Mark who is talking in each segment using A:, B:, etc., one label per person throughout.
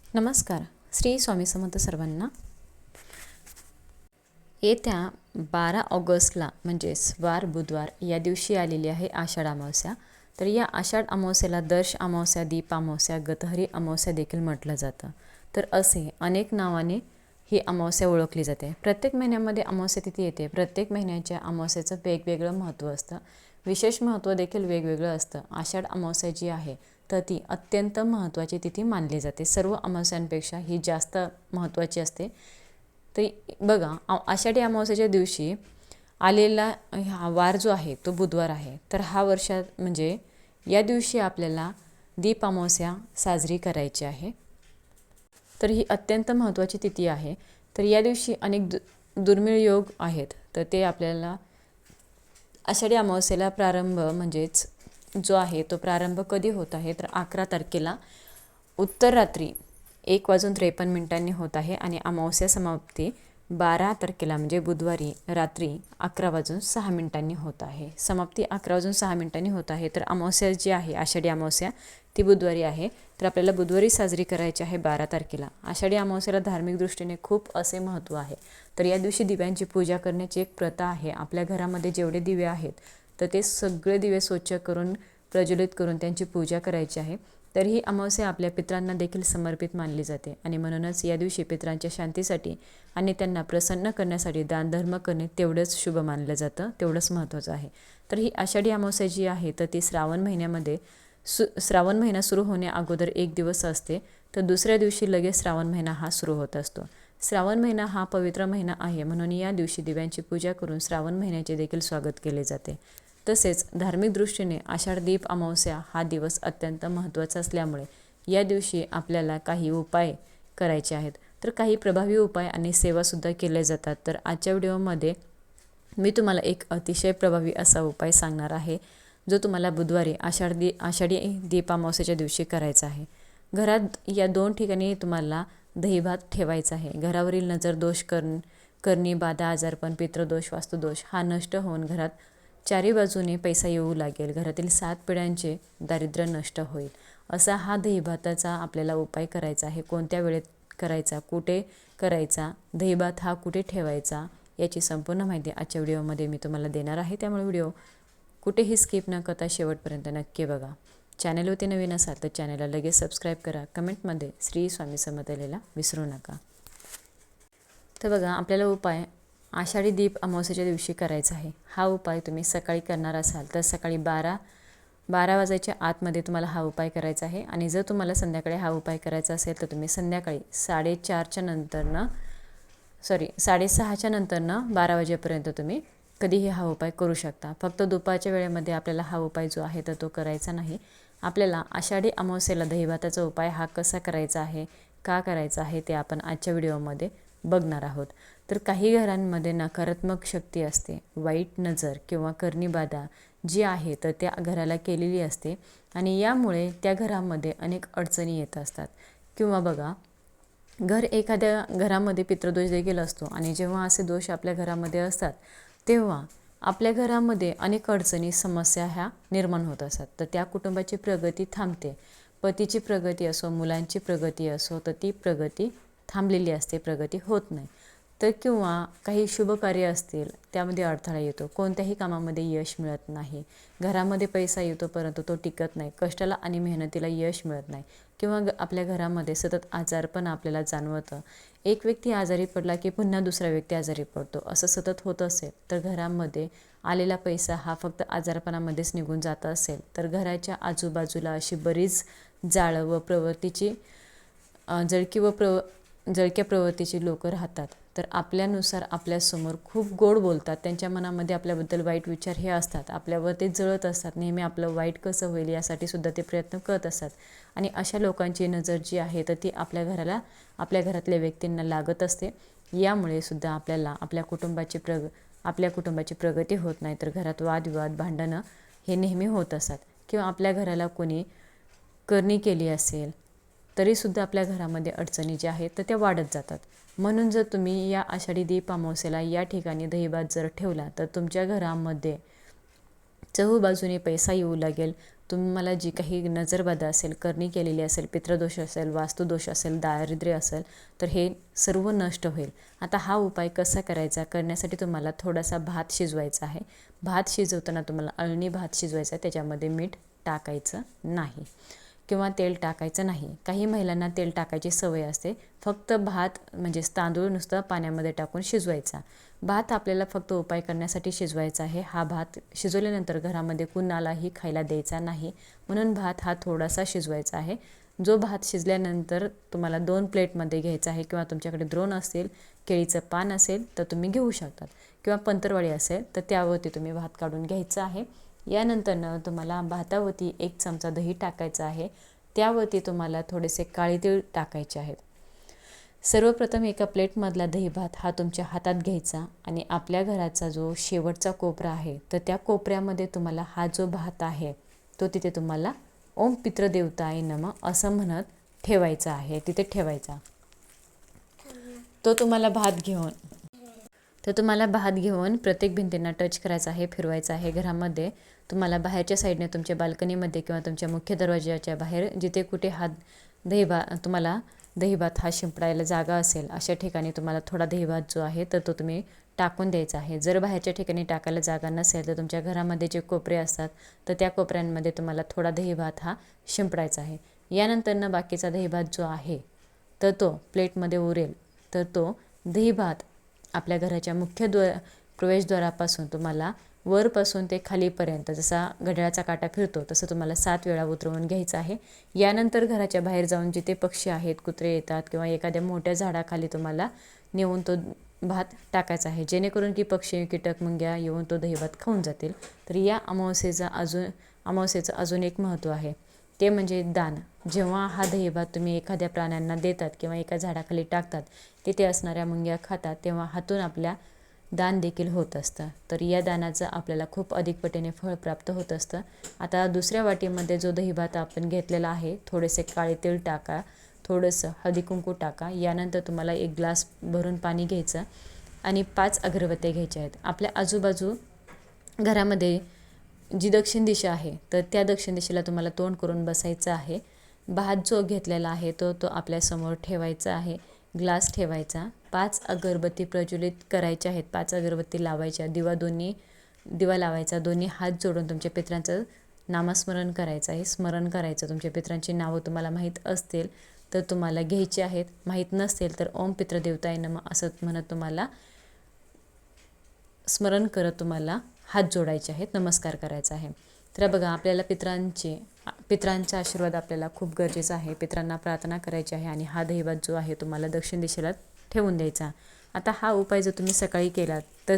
A: नमस्कार. श्री स्वामी समर्थ सर्वांना. येत्या 12 ऑगस्टला म्हणजेच वार बुधवार या दिवशी आलेली आहे आषाढ अमावस्या. तर या आषाढ अमावस्येला दर्श अमावस्या, दीप अमावस्या, गतहरी अमावस्या देखील म्हटलं जातं. तर असे अनेक नावाने ही अमावस्या ओळखली जाते. प्रत्येक महिन्यामध्ये अमावस्या तिथी येते. प्रत्येक महिन्याच्या अमावस्येचं वेगवेगळं महत्त्व असतं. विशेष महत्त्व देखील वेगवेगळं असतं. आषाढ अमावस्या जी आहे तर ती अत्यंत महत्त्वाची तिथी मानली जाते. सर्व अमावस्यांपेक्षा ही जास्त महत्त्वाची असते. तर बघा, आषाढी अमावस्येच्या दिवशी आलेला हा वार जो आहे तो बुधवार आहे. तर हा वर्षात म्हणजे या दिवशी आपल्याला दीप अमावस्या साजरी करायची आहे. तर ही अत्यंत महत्त्वाची तिथी आहे. तर या दिवशी अनेक दुर्मिळ योग आहेत. तर ते आपल्याला आषाढी अमावस्येला प्रारंभ म्हणजेच जो आहे तो प्रारंभ कधी होत आहे तर 11 तारखेला उत्तर रात्री 1:53 होत आहे आणि अमावस्या समाप्ती 12 तारखेला म्हणजे बुधवारी रात्री 11:06 होत आहे. समाप्ती 11:06 होत आहे. तर अमावस्या जी आहे आषाढी अमावस्या ती बुधवारी आहे. तर आपल्याला बुधवारी साजरी करायची आहे 12 तारखेला. आषाढी अमावस्याला धार्मिक दृष्टीने खूप असे महत्त्व आहे. तर या दिवशी दिव्यांची पूजा करण्याची एक प्रथा आहे. आपल्या घरामध्ये जेवढे दिवे आहेत तर ते सगळे दिवे स्वच्छ करून प्रज्वलित करून त्यांची पूजा करायची आहे. तर ही अमावस्या आपल्या पितरांना देखील समर्पित मानली जाते आणि म्हणूनच या दिवशी पितरांच्या शांतीसाठी आणि त्यांना प्रसन्न करण्यासाठी दानधर्म करणे तेवढंच शुभ मानलं जातं, तेवढंच महत्त्वाचं आहे. तर ही आषाढी अमावस्या जी आहे तर ती श्रावण महिन्यामध्ये श्रावण महिना सुरू होण्या अगोदर एक दिवस असते. तर दुसऱ्या दिवशी लगेच श्रावण महिना हा सुरू होत असतो. श्रावण महिना हा पवित्र महिना आहे म्हणून या दिवशी दिव्यांची पूजा करून श्रावण महिन्याचे देखील स्वागत केले जाते. तसेच धार्मिक दृष्टीने आषाढ दीप अमावस्या हा दिवस अत्यंत महत्त्वाचा असल्यामुळे या दिवशी आपल्याला काही उपाय करायचे आहेत. तर काही प्रभावी उपाय आणि सेवासुद्धा केल्या जातात. तर आजच्या व्हिडिओमध्ये मी तुम्हाला एक अतिशय प्रभावी असा उपाय सांगणार आहे जो तुम्हाला बुधवारी आषाढी दीप अमावस्येच्या दिवशी करायचा आहे. घरात या 2 ठिकाणी तुम्हाला दहीभात ठेवायचा आहे. घरावरील नजर दोष, करणी बाधा, आजारपण, पितृदोष, वास्तुदोष हा नष्ट होऊन घरात चारी बाजूने पैसा येऊ लागेल. घरातील 7 पिढ्यांचे दारिद्र्य नष्ट होईल. असा हा दहीभाताचा आपल्याला उपाय करायचा आहे. कोणत्या वेळेत करायचा, कुठे करायचा, दहीभात हा कुठे ठेवायचा याची संपूर्ण माहिती आजच्या व्हिडिओमध्ये मी तुम्हाला देणार आहे. त्यामुळे व्हिडिओ कुठेही स्किप न करता शेवटपर्यंत नक्की बघा. चॅनलवरती नवीन असाल तर चॅनलला लगेच सबस्क्राईब करा. कमेंटमध्ये श्री स्वामी समर्थ लिहायला विसरू नका. तर बघा, आपल्याला उपाय आषाढी दीप अमावस्येच्या दिवशी करायचा आहे. हा उपाय तुम्ही सकाळी करणार असाल तर सकाळी 12 वाजायच्या आतमध्ये तुम्हाला हा उपाय करायचा आहे. आणि जर तुम्हाला संध्याकाळी हा उपाय करायचा असेल तर तुम्ही संध्याकाळी 4:30च्या नंतरनं 6:30च्या नंतरनं 12 वाजेपर्यंत तुम्ही कधीही हा उपाय करू शकता. फक्त दुपारच्या वेळेमध्ये आपल्याला हा उपाय जो आहे तर तो करायचा नाही. आपल्याला आषाढी अमावस्येला दहीभाताचा उपाय हा कसा करायचा आहे, का करायचा आहे ते आपण आजच्या व्हिडिओमध्ये बघणार आहोत. तर काही घरांमध्ये नकारात्मक शक्ती असते, वाईट नजर किंवा करणी-बाधा जी आहे तर त्या घराला केलेली असते आणि यामुळे त्या घरामध्ये अनेक अडचणी येत असतात. किंवा बघा, एखाद्या घरामध्ये पितृदोष देखील असतो आणि जेव्हा असे दोष आपल्या घरामध्ये असतात तेव्हा आपल्या घरामध्ये अनेक अडचणी, समस्या ह्या निर्माण होत असतात. तर त्या कुटुंबाची प्रगती थांबते. पतीची प्रगती असो, मुलांची प्रगती असो, तर ती प्रगती थांबलेली असते, प्रगती होत नाही. तर किंवा काही शुभ कार्य असतील त्यामध्ये अडथळा येतो, कोणत्याही कामामध्ये यश मिळत नाही. घरामध्ये पैसा येतो परंतु तो टिकत नाही, कष्टाला आणि मेहनतीला यश मिळत नाही. किंवा आपल्या घरामध्ये सतत आजारपण आपल्याला जाणवतं. एक व्यक्ती आजारी पडला की पुन्हा दुसरा व्यक्ती आजारी पडतो. असं सतत होत असेल तर घरामध्ये आलेला पैसा हा फक्त आजारपणामध्येच निघून जात असेल तर घराच्या आजूबाजूला अशी बरीच जाळं व प्रवृत्तीची जळक्या प्रवृत्तीची लोक राहतात. तर आपल्यानुसार आपल्यासमोर खूप गोड बोलतात. त्यांच्या मनामध्ये आपल्याबद्दल वाईट विचार हे असतात. आपल्यावर ते जळत असतात. नेहमी आपलं वाईट कसं होईल यासाठी सुद्धा ते प्रयत्न करत असतात. आणि अशा लोकांची नजर जी आहे तर ती आपल्या घरातल्या व्यक्तींना लागत असते. यामुळे सुद्धा आपल्याला आपल्या कुटुंबाची प्रगती होत नाही. तर घरात वादविवाद, भांडणं हे नेहमी होत असतात. किंवा आपल्या घराला कोणी करणी केली असेल तरीसुद्धा आपल्या घरामध्ये अडचणी ज्या आहेत तर त्या वाढत जातात. म्हणून जर तुम्ही या आषाढी दीप अमावस्येला या ठिकाणी दहीभात जर ठेवला तर तुमच्या घरामध्ये चहूबाजूने पैसा येऊ लागेल. तुम्हाला जी काही नजरबाधा असेल, करणी केलेली असेल, पितृदोष असेल, वास्तुदोष असेल, दारिद्र्य असेल, तर हे सर्व नष्ट होईल. आता हा उपाय कसा करायचा? करण्यासाठी तुम्हाला थोडासा भात शिजवायचा आहे. भात शिजवताना तुम्हाला अळणी भात शिजवायचा आहे. त्याच्यामध्ये मीठ टाकायचं नाही किंवा तेल टाकायचं नाही. काही महिलांना तेल टाकायची सवय असते. फक्त भात म्हणजेच तांदूळ नुसतं पाण्यामध्ये टाकून शिजवायचा. भात आपल्याला फक्त उपाय करण्यासाठी शिजवायचा आहे. हा भात शिजवल्यानंतर घरामध्ये कुणालाही खायला द्यायचा नाही. म्हणून भात हा थोडासा शिजवायचा आहे. जो भात शिजल्यानंतर तुम्हाला 2 प्लेटमध्ये घ्यायचा आहे किंवा तुमच्याकडे द्रोण असेल, केळीचं पान असेल तर तुम्ही घेऊ शकतात किंवा पंतरवाळी असेल तर त्यावरती तुम्ही भात काढून घ्यायचा आहे. यानंतर तुम्हाला भातावरती 1 चमचा दही टाकायचं आहे. त्यावरती तुम्हाला थोडेसे काळे तीळ टाकायचे आहेत. सर्वप्रथम एका प्लेटमधला दही भात हा तुमच्या हातात घ्यायचा आणि आपल्या घराचा जो शेवटचा कोपरा आहे तर त्या कोपऱ्यामध्ये तुम्हाला हा जो भात आहे तो तिथे तुम्हाला ओम पितृदेवताय नमः असं म्हणत ठेवायचा आहे. तिथे ठेवायचा. तो तुम्हाला भात घेऊन प्रत्येक भिंतींना टच करायचा आहे, फिरवायचा आहे. घरामध्ये तुम्हाला बाहेरच्या साईडने तुमच्या बाल्कनीमध्ये किंवा तुमच्या मुख्य दरवाजाच्या बाहेर जिथे कुठे तुम्हाला दहीभात हा शिंपडायला जागा असेल अशा ठिकाणी तुम्हाला थोडा दहीभात जो आहे तर तो तुम्ही टाकून द्यायचा आहे. जर बाहेरच्या ठिकाणी टाकायला जागा नसेल तर तुमच्या घरामध्ये जे कोपरे असतात तर त्या कोपऱ्यांमध्ये तुम्हाला थोडा दहीभात हा शिंपडायचा आहे. यानंतर बाकीचा दहीभात जो आहे तर तो प्लेटमध्ये उरेल तर तो दहीभात आपल्या घराच्या मुख्य प्रवेशद्वारापासून तुम्हाला वरपासून ते खालीपर्यंत जसा घड्याळाचा काटा फिरतो तसं तुम्हाला 7 वेळा उतरवून घ्यायचं आहे. यानंतर घराच्या बाहेर जाऊन जिथे पक्षी आहेत, कुत्रे येतात किंवा एखाद्या मोठ्या झाडाखाली तुम्हाला नेऊन तो भात टाकायचा आहे, जेणेकरून की पक्षी, कीटक, मुंग्या येऊन तो दहीभात खाऊन जातील. तर या अमावस्येचं अजून एक महत्त्व आहे, ते म्हणजे दान. जेव्हा हा दहीभात तुम्ही एखाद्या प्राण्यांना देतात किंवा एका झाडाखाली टाकतात, तिथे असणाऱ्या मुंग्या खातात, तेव्हा हातून आपल्या दान देखील होत असतं. तर या दानाचं आपल्याला खूप अधिक पटीने फळ प्राप्त होत असतं. आता दुसऱ्या वाटीमध्ये जो दहीभात आपण घेतलेला आहे, थोडेसे काळे तीळ टाका, थोडंसं हळदी कुंकू टाका. यानंतर तुम्हाला 1 ग्लास भरून पाणी घ्यायचं आणि 5 अगरबत्त्या घ्यायच्या आहेत. आपल्या आजूबाजू घरामध्ये जी दक्षिण दिशा आहे तर त्या दक्षिण दिशेला तुम्हाला तोंड करून बसायचं आहे. भात जो घेतलेला आहे तो आपल्यासमोर ठेवायचा आहे. ग्लास ठेवायचा. 5 अगरबत्ती प्रज्वलित करायच्या आहेत. 5 अगरबत्ती लावायच्या. दिवा लावायचा. दोन्ही हात जोडून तुमच्या पितरांचं नामस्मरण करायचं आहे. स्मरण करायचं. तुमच्या पितरांची नावं तुम्हाला माहीत असतील तर तुम्हाला घ्यायची आहेत. माहीत नसतील तर ओम पितृदेवताय नमः असं म्हणत तुम्हाला स्मरण करत तुम्हाला हात जोडायचे आहेत, नमस्कार करायचा आहे. तर बघा, आपल्याला पितरांचा आशीर्वाद आपल्याला खूप गरजेचा आहे. पितरांना प्रार्थना करायची आहे आणि हा दहीभात जो आहे तुम्हाला दक्षिण दिशेला ठेवून द्यायचा. आता हा उपाय जर तुम्ही सकाळी केला तर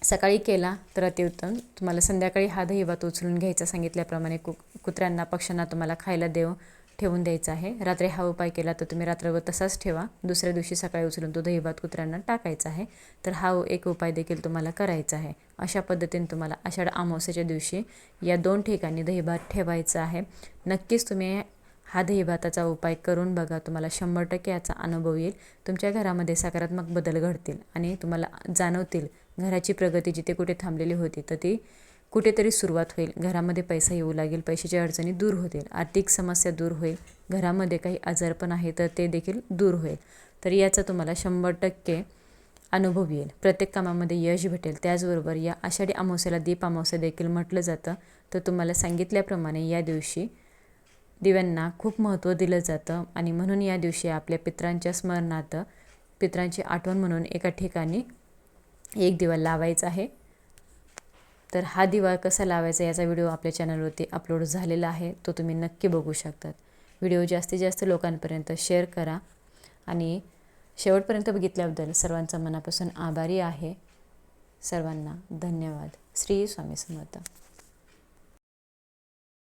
A: सकाळी केला तर अतिउत्तम. तुम्हाला संध्याकाळी हा दहीभात उचलून घ्यायचा, सांगितल्याप्रमाणे कुत्र्यांना, पक्ष्यांना तुम्हाला खायला ठेवून द्यायचा आहे. रात्री हा उपाय केला तर तुम्ही रात्रभर तसाच ठेवा. दुसऱ्या दिवशी सकाळी उचलून तो दहीभात कुत्र्यांना टाकायचा आहे. तर हा एक उपाय देखील तुम्हाला करायचा आहे. अशा पद्धतीने तुम्हाला आषाढ अमावस्येच्या दिवशी या 2 ठिकाणी दहीभात ठेवायचा आहे. नक्कीच तुम्ही हा दहीभाताचा उपाय करून बघा. तुम्हाला 100% याचा अनुभव येईल. तुमच्या घरामध्ये सकारात्मक बदल घडतील आणि तुम्हाला जाणवतील घराची प्रगती जिथे कुठे थांबलेली होती तर ती कुठेतरी सुरुवात होईल. घरामध्ये पैसा येऊ लागेल, पैशाच्या अडचणी दूर होतील, आर्थिक समस्या दूर होईल, घरामध्ये काही आजारपण आहे तर ते देखील दूर होईल. तर याचा तुम्हाला 100% अनुभव येईल. प्रत्येक कामामध्ये यश भेटेल. त्याचबरोबर या आषाढी अमावस्येला दीप अमावस्या देखील म्हटलं जातं. तर तुम्हाला सांगितल्याप्रमाणे या दिवशी दिव्यांना खूप महत्त्व दिलं जातं आणि म्हणून या दिवशी आपल्या पितरांच्या स्मरणार्थ, पितरांची आठवण म्हणून एका ठिकाणी 1 दिवा लावायचा आहे. तर हा दिवा कसा लावायचा याचा व्हिडिओ आपल्या चॅनलवरती अपलोड झालेला आहे, तो तुम्ही नक्की बघू शकतात. व्हिडिओ जास्तीत जास्त लोकांपर्यंत शेअर करा आणि शेवटपर्यंत बघितल्याबद्दल सर्वांचा मनापासून आभारी आहे. सर्वांना धन्यवाद. श्री स्वामी समर्थ.